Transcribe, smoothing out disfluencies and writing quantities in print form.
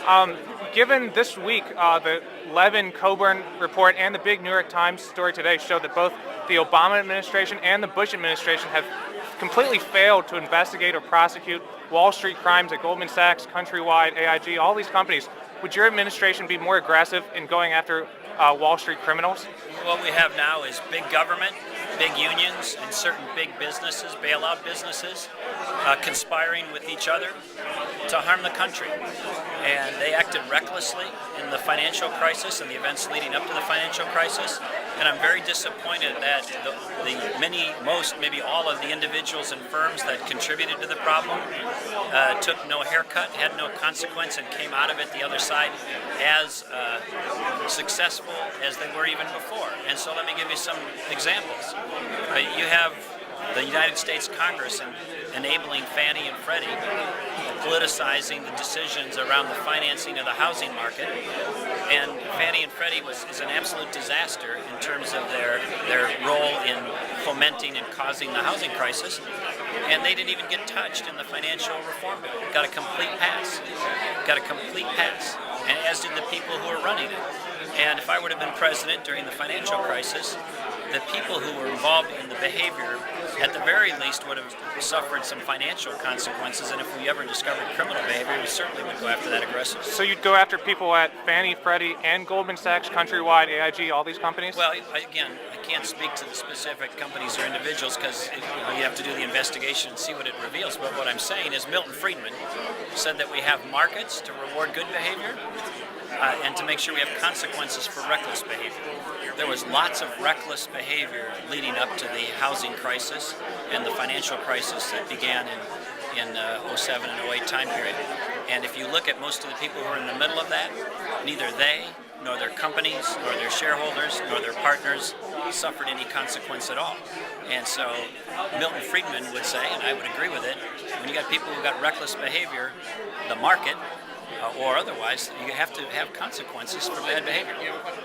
Um, Given this week, the Levin Coburn report and the big New York Times story today showed that both the Obama administration and the Bush administration have completely failed to investigate or prosecute Wall Street crimes at Goldman Sachs, Countrywide, AIG, all these companies. Would your administration be more aggressive in going after Wall Street criminals? What we have now is big government, big unions, and certain big businesses, bailout businesses, conspiring with each other to harm the country. And they acted recklessly in the financial crisis and the events leading up to the financial crisis. And I'm very disappointed that maybe all of the individuals and firms that contributed to the problem took no haircut, had no consequence, and came out of it the other side as successful as they were even before. And so let me give you some examples. You have the United States Congress enabling Fannie and Freddie, politicizing the decisions around the financing of the housing market. And Fannie and Freddie is an absolute disaster in terms of their role in fomenting and causing the housing crisis. And they didn't even get touched in the financial reform bill. Got a complete pass. And as did the people who are running it. And if I would have been president during the financial crisis, the people who were involved in the behavior, at the very least, would have suffered some financial consequences. And if we ever discovered criminal behavior, we certainly would go after that aggressively. So you'd go after people at Fannie, Freddie, and Goldman Sachs, Countrywide, AIG, all these companies? Well, again, I can't speak to the specific companies or individuals because you have to do the investigation and see what it reveals. But what I'm saying is Milton Friedman said that we have markets to reward good behavior and to make sure we have consequences for reckless behavior. There was lots of reckless behavior leading up to the housing crisis and the financial crisis that began in 07 and 08 time period. And if you look at most of the people who are in the middle of that, neither they, nor their companies, nor their shareholders, nor their partners suffered any consequence at all. And so Milton Friedman would say, and I would agree with it, when you got people who got reckless behavior, the market, or otherwise, you have to have consequences for bad behavior.